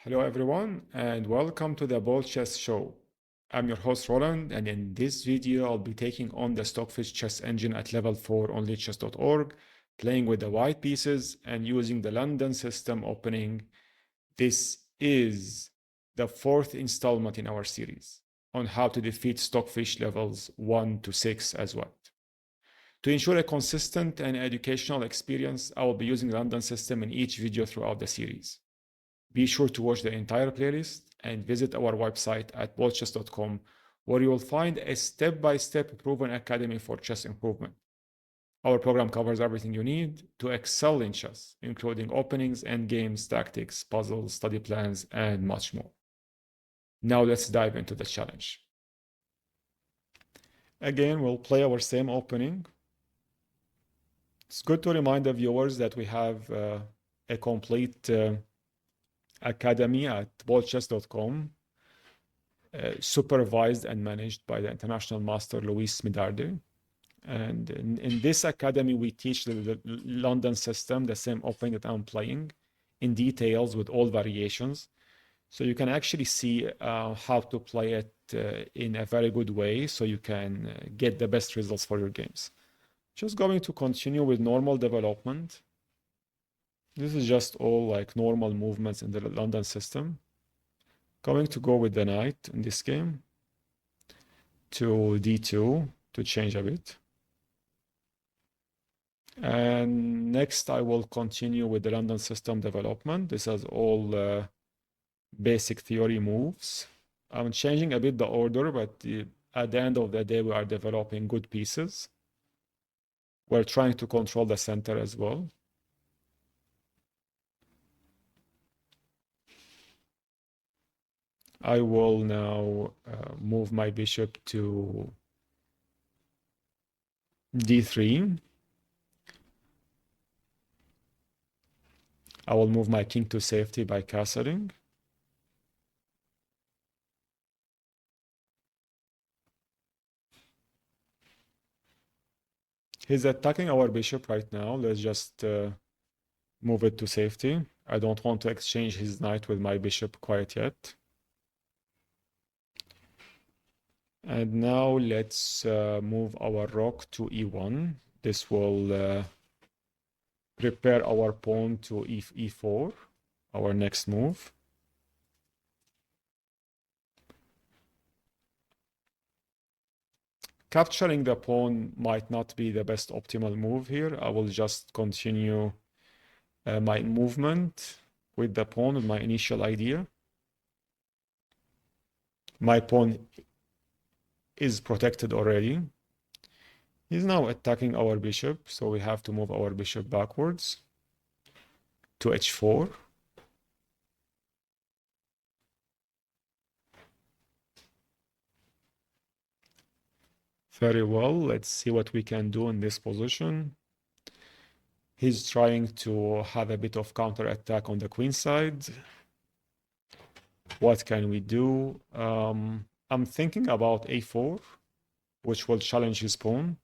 Hello everyone and welcome to the BoldChess show. I'm your host Roland, and in this video I'll be taking on the Stockfish chess engine at level 4 on leadchess.org, playing with the white pieces and using the London system opening. This is the fourth installment in our series on how to defeat Stockfish levels 1 to 6 as well. To ensure a consistent and educational experience, I will be using the London system in each video throughout the series. Be sure to watch the entire playlist and visit our website at BoldChess.com, where you will find a step-by-step proven academy for chess improvement. Our program covers everything you need to excel in chess, including openings, endgames, tactics, puzzles, study plans, and much more. Now let's dive into the challenge. Again, we'll play our same opening. It's good to remind the viewers that we have a complete academy at BoldChess.com, supervised and managed by the international master Luis Midarde. And in this academy, we teach the London system, the same opening that I'm playing, in details with all variations. So you can actually see how to play it in a very good way so you can get the best results for your games. Just going to continue with normal development. This is just all like normal movements in the London system. Going to go with the knight in this game to d2 to change a bit. And next I will continue with the London system development. This is all basic theory moves. I'm changing a bit the order, but at the end of the day, we are developing good pieces. We're trying to control the center as well. I will now move my bishop to d3. I will move my king to safety by castling. He's attacking our bishop right now. Let's just move it to safety. I don't want to exchange his knight with my bishop quite yet. And now let's move our rook to e1. This will prepare our pawn to e4, our next move. Capturing the pawn might not be the best optimal move here. I will just continue my movement with the pawn with my initial idea. My pawn is protected already. He's now attacking our bishop, so we have to move our bishop backwards to h4. Very well, let's see what we can do in this position. He's trying to have a bit of counter attack on the queen side. What can we do? I'm thinking about a4, which will challenge his pawn.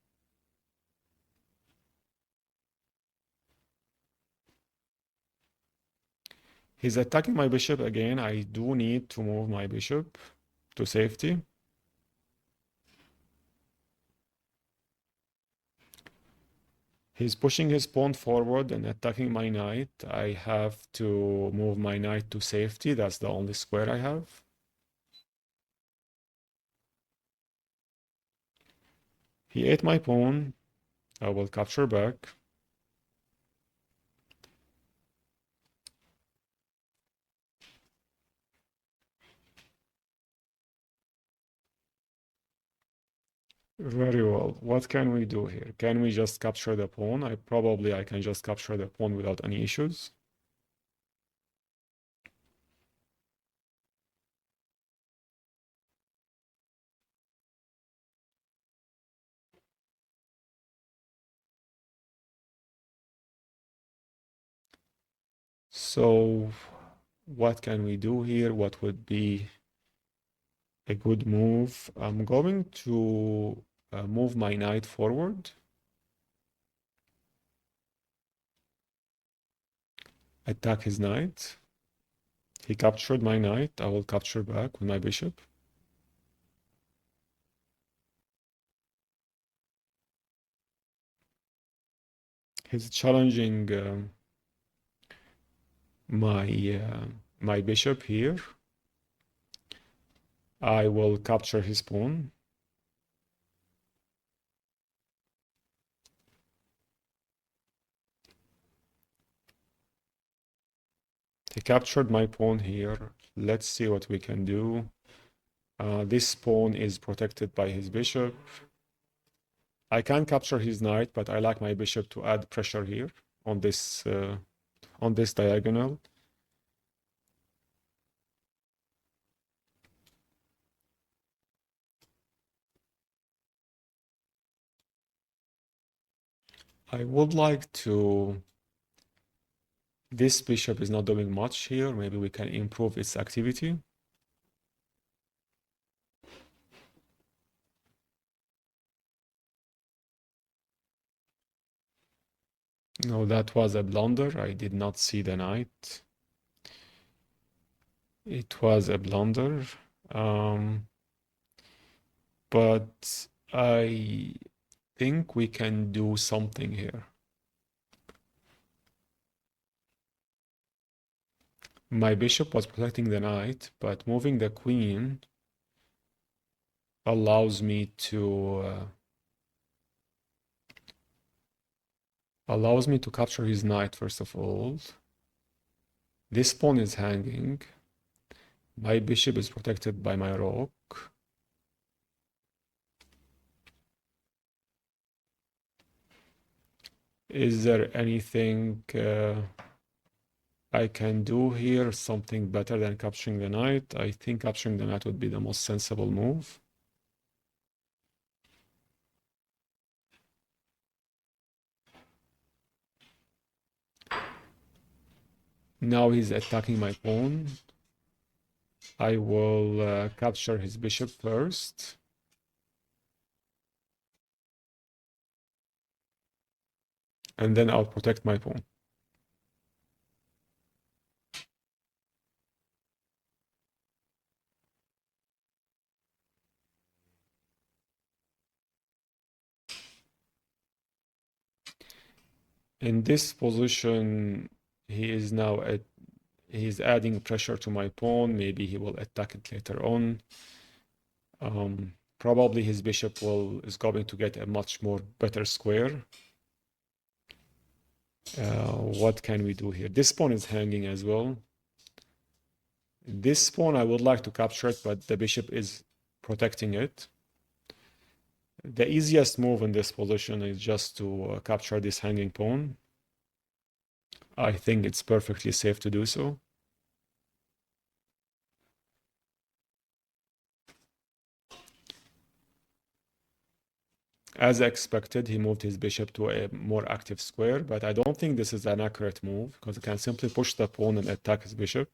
He's attacking my bishop again. I do need to move my bishop to safety. He's pushing his pawn forward and attacking my knight. I have to move my knight to safety. That's the only square I have. He ate my pawn. I will capture back. Very well. What can we do here? Can we just capture the pawn? I can just capture the pawn without any issues. So what can we do here? What would be a good move? I'm going to move my knight forward. Attack his knight. He captured my knight. I will capture back with my bishop. He's challenging my bishop here. I will capture his pawn. He captured my pawn here. Let's see what we can do. This pawn is protected by his bishop. I can capture his knight, but I like my bishop to add pressure here on this diagonal. I would like to... This bishop is not doing much here. Maybe we can improve its activity. No, that was a blunder. I did not see the knight. It was a blunder. But I think we can do something here. My bishop was protecting the knight, but moving the queen allows me to capture his knight first of all. This pawn is hanging. My bishop is protected by my rook. Is there anything I can do here? Something better than capturing the knight? I think capturing the knight would be the most sensible move. Now he's attacking my pawn. I will capture his bishop first. And then I'll protect my pawn. In this position, he's adding pressure to my pawn. Maybe he will attack it later on. Probably his bishop is going to get a much more better square. What can we do here? This pawn is hanging as well. This pawn, I would like to capture it, but the bishop is protecting it. The easiest move in this position is just to capture this hanging pawn. I think it's perfectly safe to do so. As expected, he moved his bishop to a more active square, but I don't think this is an accurate move because I can simply push the pawn and attack his bishop.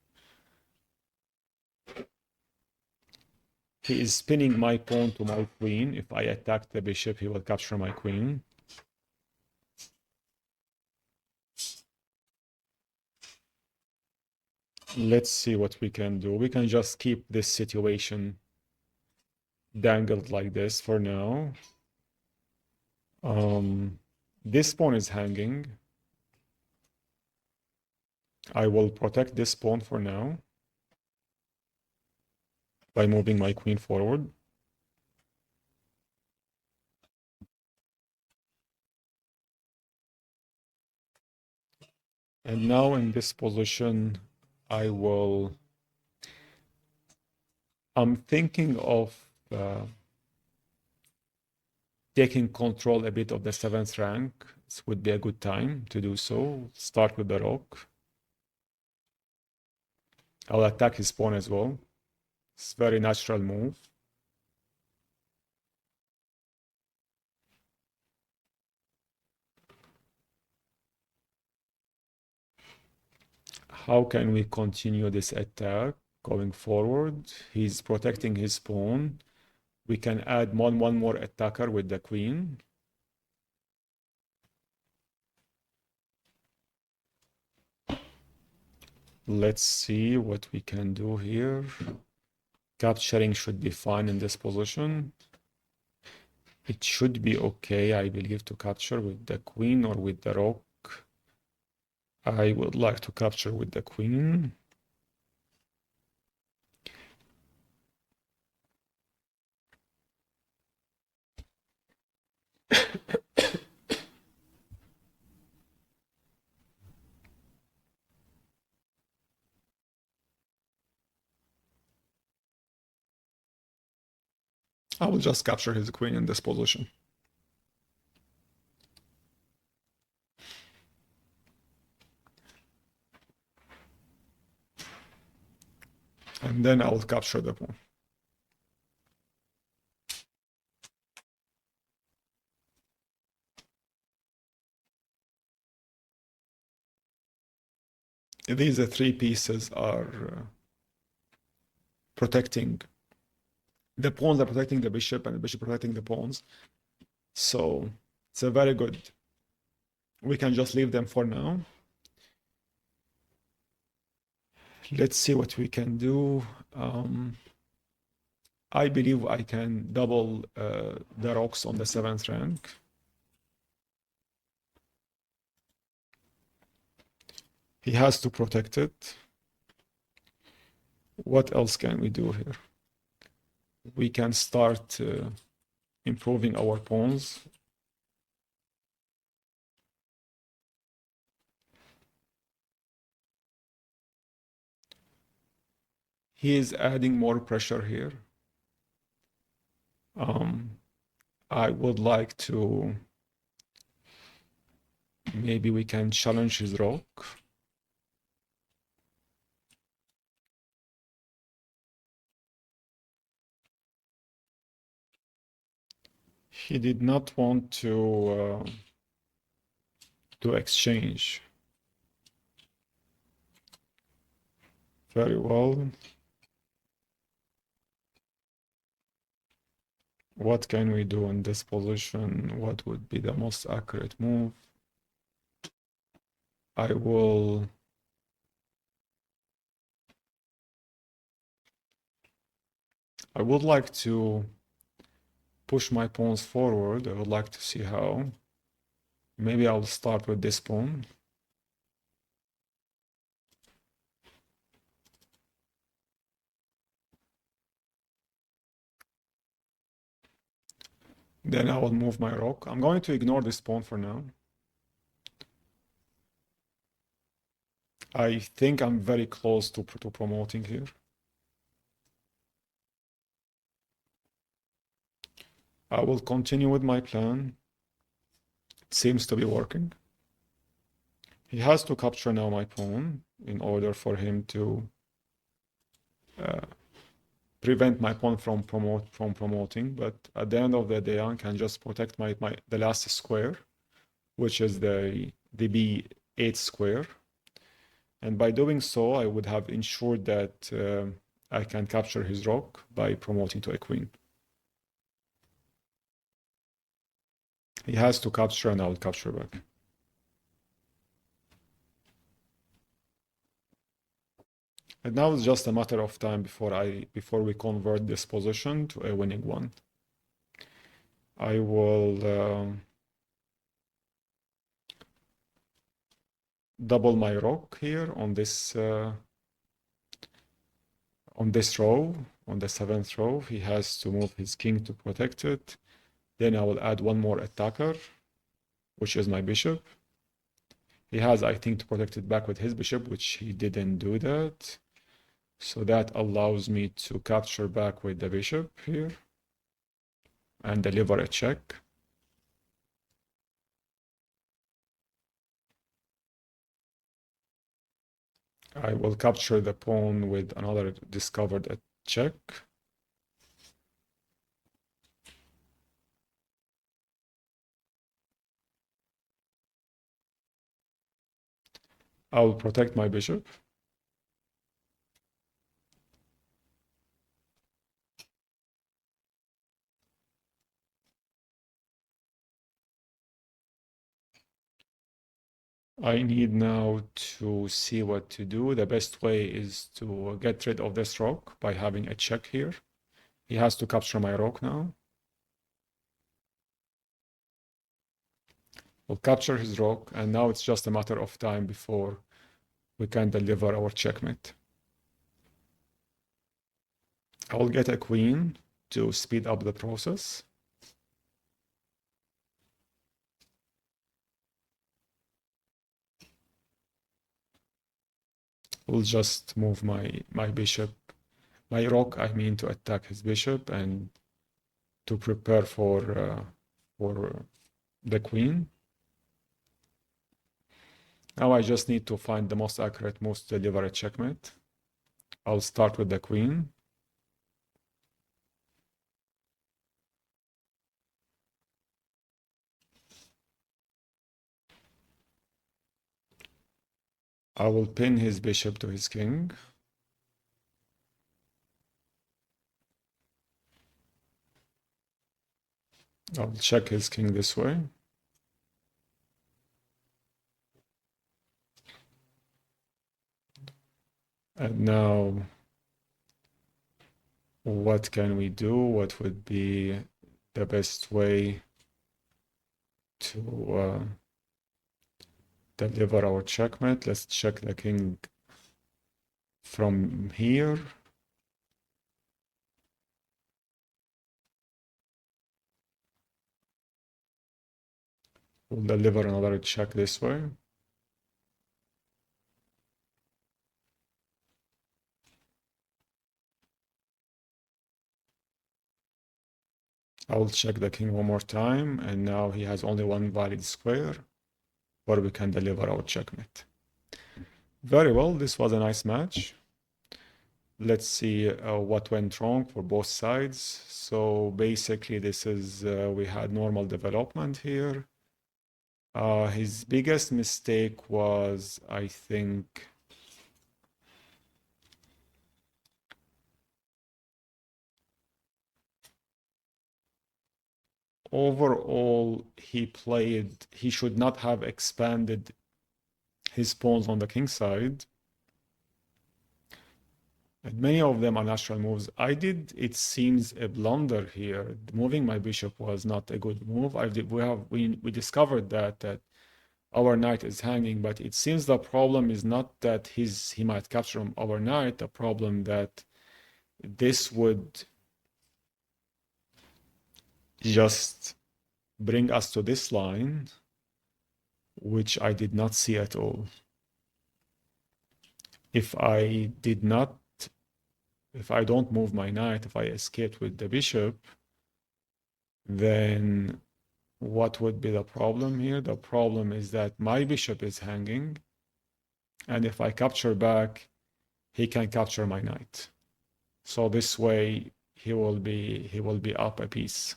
He is spinning my pawn to my queen. If I attack the bishop, he will capture my queen. Let's see what we can do. We can just keep this situation dangled like this for now. This pawn is hanging. I will protect this pawn for now by moving my queen forward. And now in this position, I'm thinking of taking control a bit of the 7th rank. This would be a good time to do so. Start with the rook. I'll attack his pawn as well. It's a very natural move. How can we continue this attack going forward? He's protecting his pawn. We can add one more attacker with the queen. Let's see what we can do here. Capturing should be fine in this position. It should be okay, I believe, to capture with the queen or with the rook. I would like to capture with the queen. I will just capture his queen in this position. And then I will capture the pawn. These three pieces are protecting the pawns, are protecting the bishop, and the bishop protecting the pawns. So it's a very good. We can just leave them for now. Let's see what we can do. I believe I can double the rocks on the 7th rank. He has to protect it. What else can we do here? We can start improving our pawns. He is adding more pressure here. I would like to, maybe we can challenge his rook. He did not want to exchange. Very well. What can we do in this position? What would be the most accurate move? I would like to push my pawns forward. I would like to see how. Maybe I'll start with this pawn. Then I will move my rook. I'm going to ignore this pawn for now. I think I'm very close to promoting here. I will continue with my plan. It seems to be working. He has to capture now my pawn in order for him to prevent my pawn from promoting. But at the end of the day, I can just protect the last square, which is the b8 square. And by doing so, I would have ensured that I can capture his rook by promoting to a queen. He has to capture and I will capture back. And now it's just a matter of time before we convert this position to a winning one. I will double my rook here on this row, on the 7th row. He has to move his king to protect it. Then I will add one more attacker, which is my bishop. He has, I think, to protect it back with his bishop, which he didn't do that. So that allows me to capture back with the bishop here and deliver a check. I will capture the pawn with another discovered check. I will protect my bishop. I need now to see what to do. The best way is to get rid of this rook by having a check here. He has to capture my rook now. We'll capture his rook, and now it's just a matter of time before we can deliver our checkmate. I will get a queen to speed up the process. We'll just move my bishop, my rook, I mean, to attack his bishop and to prepare for the queen. Now I just need to find the most accurate moves to deliver a checkmate. I'll start with the queen. I will pin his bishop to his king. I'll check his king this way. And now, what can we do? What would be the best way to deliver our checkmate? Let's check the king from here. We'll deliver another check this way. I will check the king one more time, and now he has only one valid square where we can deliver our checkmate. Very well, this was a nice match. Let's see what went wrong for both sides. So basically this is, we had normal development here. His biggest mistake was, I think, overall he should not have expanded his pawns on the king side. And many of them are natural moves. It seems a blunder here. Moving my bishop was not a good move. We discovered that our knight is hanging, but it seems the problem is not that he might capture our knight. The problem that this would just bring us to this line, which I did not see at all. If I don't move my knight, if I escaped with the bishop, then what would be the problem here? The problem is that my bishop is hanging, and if I capture back, he can capture my knight. So this way he will be up a piece.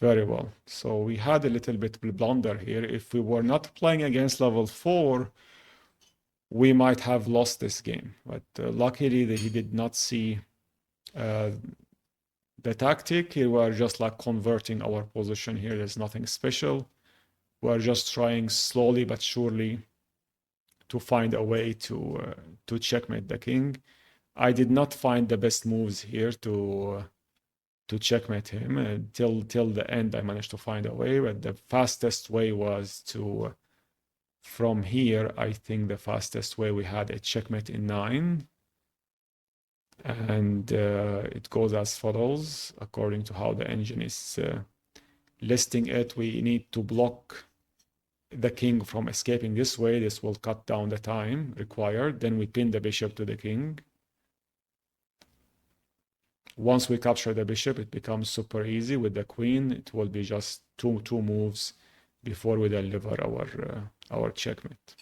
Very well. So we had a little bit of blunder here. If we were not playing against level 4, we might have lost this game. But luckily he did not see the tactic. We were just like converting our position here. There's nothing special. We're just trying slowly but surely to find a way to checkmate the king. I did not find the best moves here to checkmate him. Till the end I managed to find a way, but the fastest way was to, from here, I think the fastest way we had a checkmate in 9. And it goes as follows. According to how the engine is listing it, we need to block the king from escaping this way. This will cut down the time required. Then we pin the bishop to the king. Once we capture the bishop, it becomes super easy. With the queen, it will be just two moves before we deliver our checkmate.